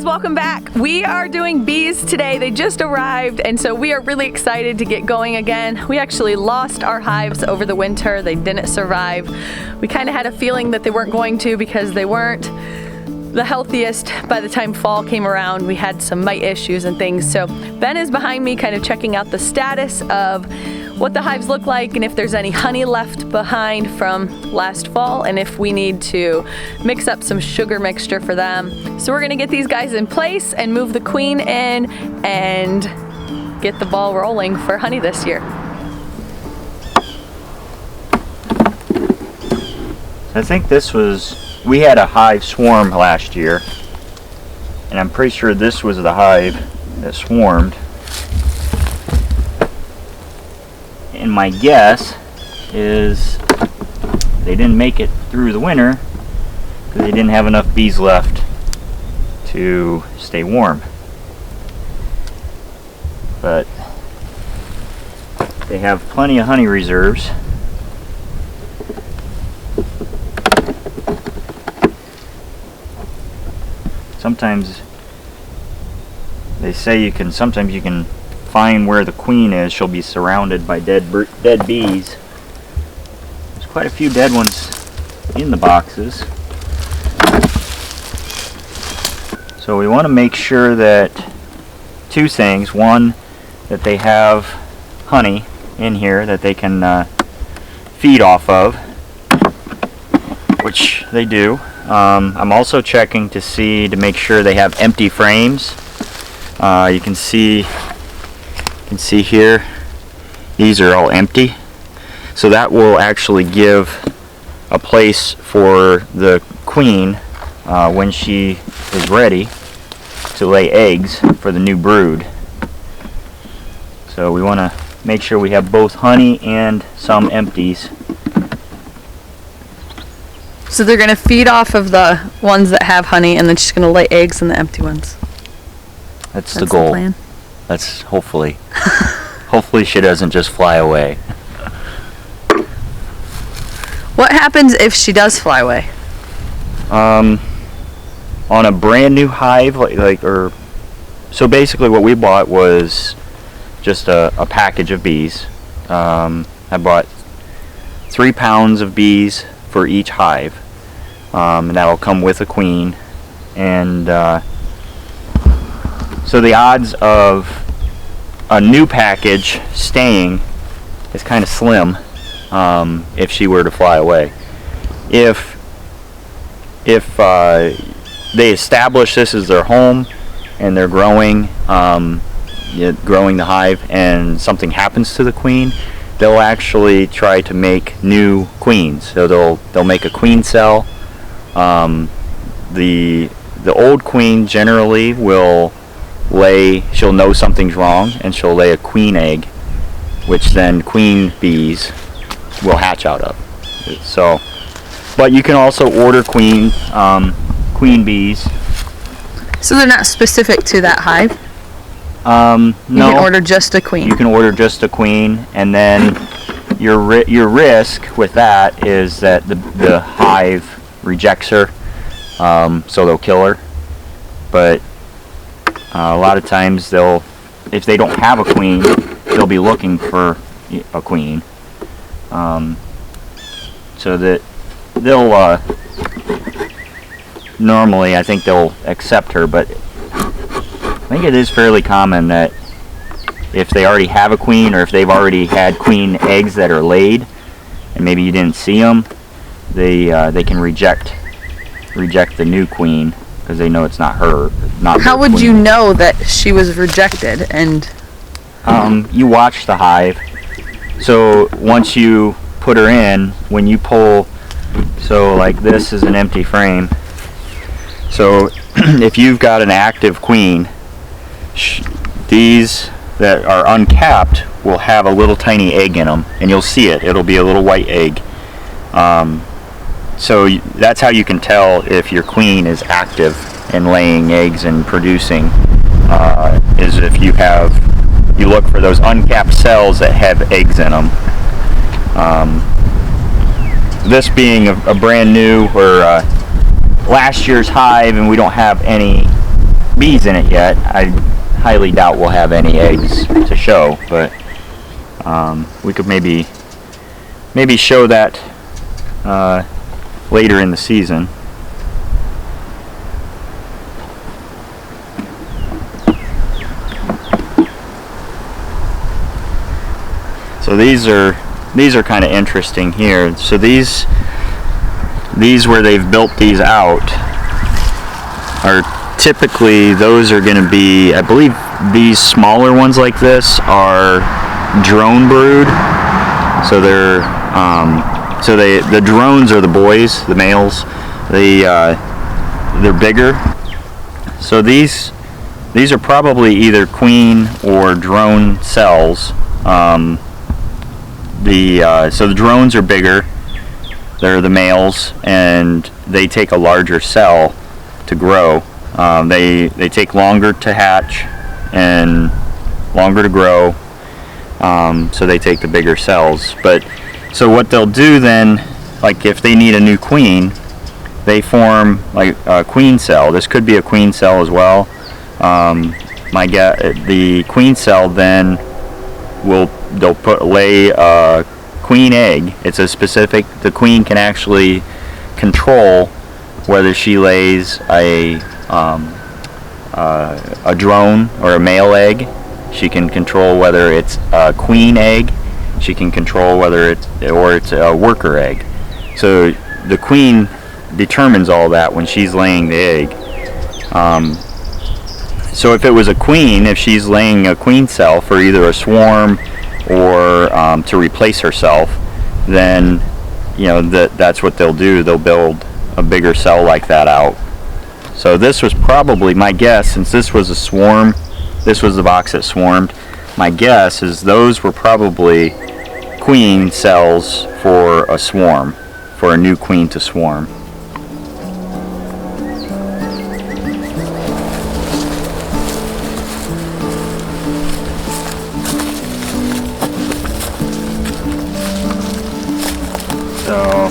welcome back. We are doing bees today. They just arrived, and so we are really excited to get going again. We actually lost our hives over the winter. They didn't survive. We kind of had a feeling that they weren't going to because they weren't the healthiest. By the time fall came around, we had some mite issues and things. So Ben is behind me kind of checking out the status of what the hives look like and if there's any honey left behind from last fall and if we need to mix up some sugar mixture for them. So we're gonna get these guys in place and move the queen in and get the ball rolling for honey this year. I think we had a hive swarm last year, and I'm pretty sure this was the hive that swarmed. And my guess is they didn't make it through the winter because they didn't have enough bees left to stay warm. But they have plenty of honey reserves. Sometimes they say sometimes you can find where the queen is. She'll be surrounded by dead bees. There's quite a few dead ones in the boxes. So we want to make sure that two things. One, that they have honey in here that they can feed off of, which they do. I'm also checking to make sure they have empty frames. You can see here, these are all empty. So that will actually give a place for the queen when she is ready to lay eggs for the new brood. So we want to make sure we have both honey and some empties. So they're gonna feed off of the ones that have honey and then she's gonna lay eggs in the empty ones. That's the goal. Plan. That's hopefully. Hopefully she doesn't just fly away. What happens if she does fly away? On a brand new hive, so basically what we bought was just a package of bees. I bought 3 pounds of bees for each hive, and that'll come with a queen. And so the odds of a new package staying is kind of slim if she were to fly away. If they establish this as their home and they're growing the hive and something happens to the queen, they'll actually try to make new queens. So they'll make a queen cell. The old queen generally will she'll know something's wrong and she'll lay a queen egg, which then queen bees will hatch out of. So, but you can also order queen bees. So they're not specific to that hive? No. You can order just a queen. You can order just a queen, and then your risk with that is that the hive rejects her, so they'll kill her. But a lot of times if they don't have a queen, they'll be looking for a queen. So that they'll normally, I think they'll accept her, but I think it is fairly common that if they already have a queen or if they've already had queen eggs that are laid and maybe you didn't see them, they can reject the new queen because they know it's not her. How would you know that she was rejected? And you watch the hive. So once you put her in, when you pull, so like this is an empty frame. So if you've got an active queen, these that are uncapped will have a little tiny egg in them, and you'll see it. It'll be a little white egg. So that's how you can tell if your queen is active and laying eggs and producing, is if you look for those uncapped cells that have eggs in them. This being a brand new or last year's hive, and we don't have any bees in it yet. I highly doubt we'll have any eggs to show, but we could maybe show that later in the season. So these are kind of interesting here. So these where they've built these out are typically, those are going to be, I believe these smaller ones like this are drone brood. So they're the drones are the boys, the males. They're bigger. So these are probably either queen or drone cells. So the drones are bigger, they're the males, and they take a larger cell to grow. They take longer to hatch and longer to grow, so they take the bigger cells. But so what they'll do then, like if they need a new queen, they form like a queen cell. This could be a queen cell as well. The queen cell then they'll lay a queen egg. It's a specific, the queen can actually control whether she lays a drone or a male egg. She can control whether it's a queen egg. She can control whether it's a worker egg. So the queen determines all that when she's laying the egg. So if it was a queen, if she's laying a queen cell for either a swarm or to replace herself, then that's what they'll do. They'll build a bigger cell like that out. So this was probably, my guess, since this was a swarm, this was the box that swarmed, my guess is those were probably queen cells for a swarm, for a new queen to swarm. So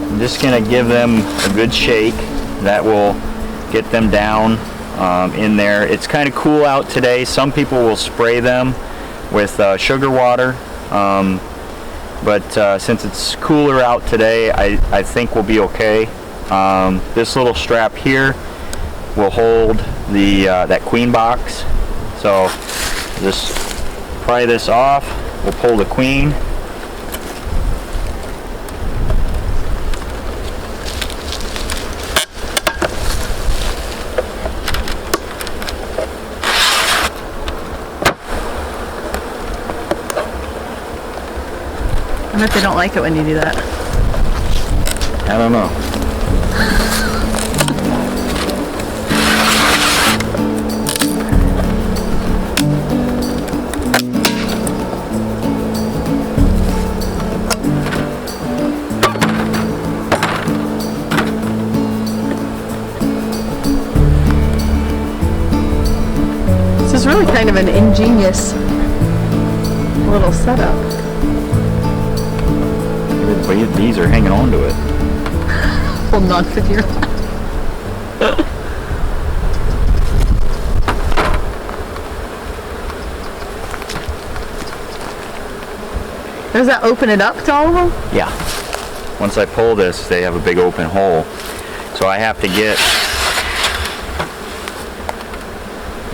I'm just going to give them a good shake. That will get them down in there. It's kind of cool out today. Some people will spray them with sugar water, but since it's cooler out today, I think we'll be okay. This little strap here will hold that queen box. So just pry this off. We'll pull the queen. I bet they don't like it when you do that. I don't know. This is really kind of an ingenious little setup. Bees are hanging on to it. Holding on for dear. Does that open it up to all of them? Yeah. Once I pull this, they have a big open hole. So I have to get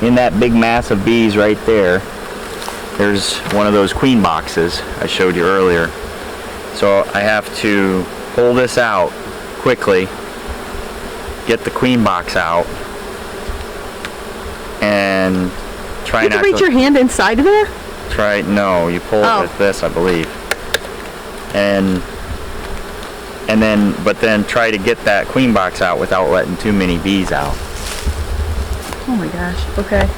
in that big mass of bees right there. There's one of those queen boxes I showed you earlier. So I have to pull this out quickly, get the queen box out, and try not to... You can reach your hand inside of there? No, you pull it with this, I believe. But then try to get that queen box out without letting too many bees out. Oh my gosh, okay.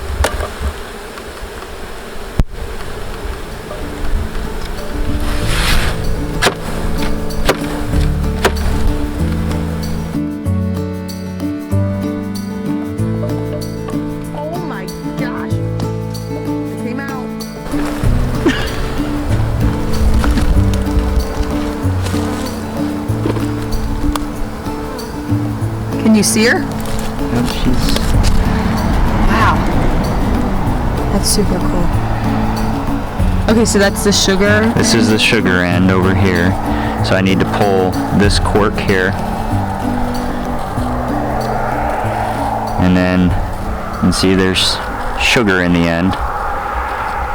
Can you see her? No, she's That's super cool. Okay, so that's the sugar. This is the sugar end over here. So I need to pull this cork here. And then you can see there's sugar in the end.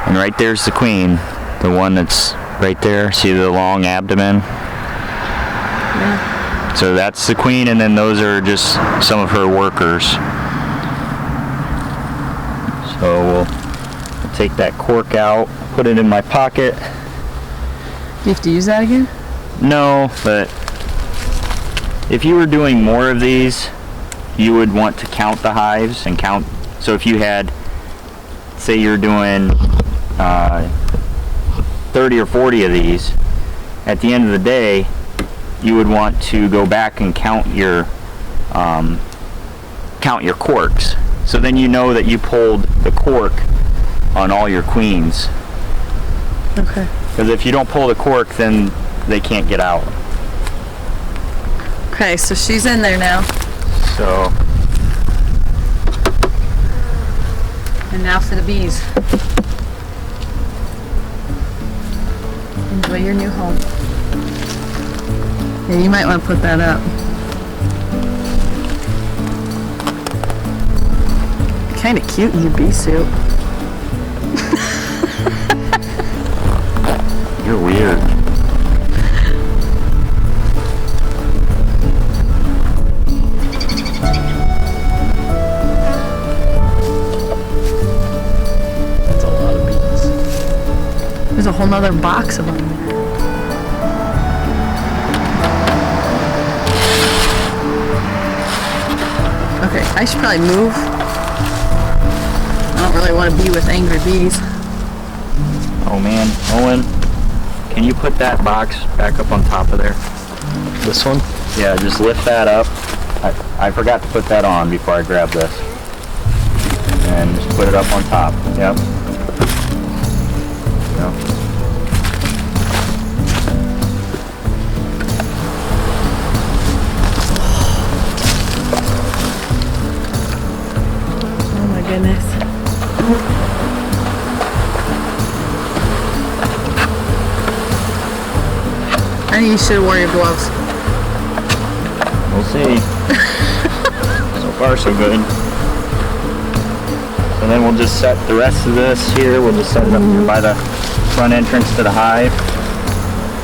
And right there's the queen, the one that's right there. See the long abdomen? Yeah. So that's the queen, and then those are just some of her workers. So we'll take that cork out, put it in my pocket. Do you have to use that again? No, but if you were doing more of these, you would want to count the hives and count. So if you had, say you're doing 30 or 40 of these, at the end of the day, you would want to go back and count your corks. So then you know that you pulled the cork on all your queens. Okay. Because if you don't pull the cork, then they can't get out. Okay, so she's in there now. So. And now for the bees. Enjoy your new home. Yeah, you might want to put that up. Kind of cute in your bee suit. You're weird. That's a lot of bees. There's a whole nother box of them there. Okay, I should probably move. I don't really want to be with angry bees. Oh man, Owen, can you put that box back up on top of there? This one? Yeah, just lift that up. I forgot to put that on before I grabbed this. And just put it up on top. Yep. Yep. Oh my goodness. I think you should wear your gloves. We'll see. So far, so good. So then we'll just set the rest of this here. We'll just set it up here by the front entrance to the hive.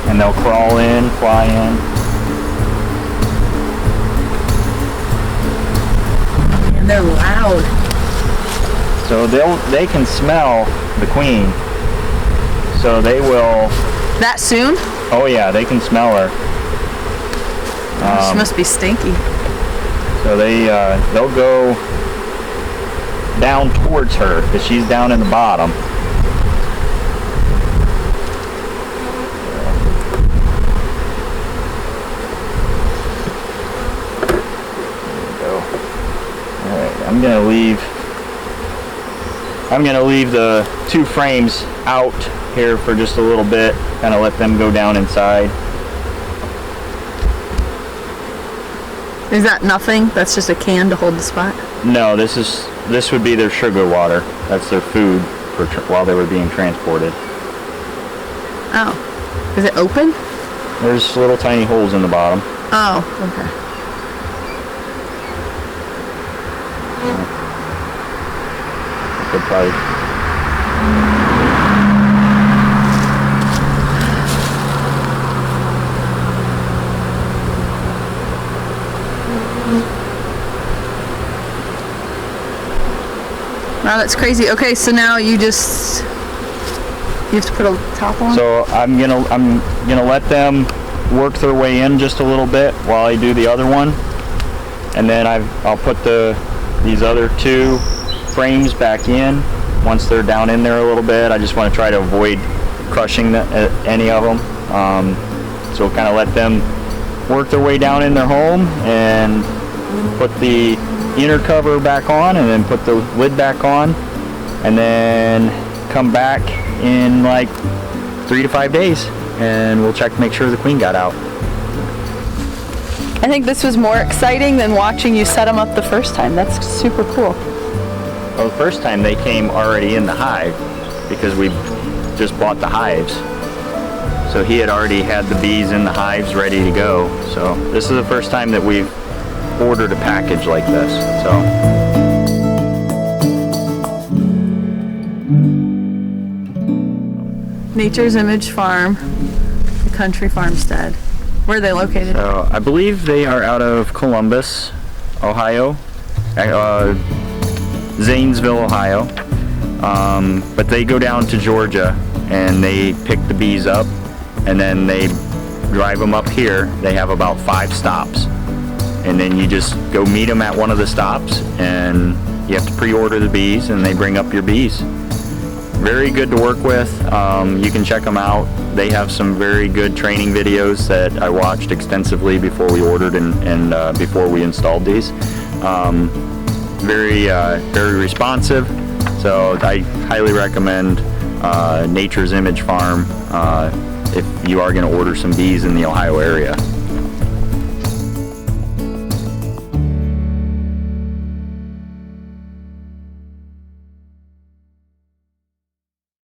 And they'll crawl in, fly in. And they're loud. So they can smell the queen. So they will. That soon? Oh yeah, they can smell her. She must be stinky. So they'll go down towards her because she's down in the bottom. There we go. All right, I'm gonna leave the 2 frames out here for just a little bit, kind of let them go down inside. Is that nothing? That's just a can to hold the spot? No, this would be their sugar water. That's their food for while they were being transported. Oh. Is it open? There's little tiny holes in the bottom. Oh, okay. Could probably. Wow, that's crazy. Okay, so now you have to put a top on? So I'm gonna let them work their way in just a little bit while I do the other one, and then I'll put these other 2 frames back in once they're down in there a little bit. I just want to try to avoid crushing any of them. So we'll kind of let them work their way down in their home and put the inner cover back on and then put the lid back on, and then come back in like 3 to 5 days and we'll check to make sure the queen got out. I think this was more exciting than watching you set them up the first time. That's super cool. Well, the first time they came already in the hive because we just bought the hives. So he had already had the bees in the hives ready to go. So this is the first time that we've ordered a package like this. So. Nature's Image Farm, the country farmstead. Where are they located? So I believe they are out of Columbus, Ohio, Zanesville, Ohio. But they go down to Georgia and they pick the bees up and then they drive them up here. They have about 5 stops. And then you just go meet them at one of the stops and you have to pre-order the bees and they bring up your bees. Very good to work with. You can check them out. They have some very good training videos that I watched extensively before we ordered and before we installed these. Very responsive. So I highly recommend Nature's Image Farm if you are going to order some bees in the Ohio area.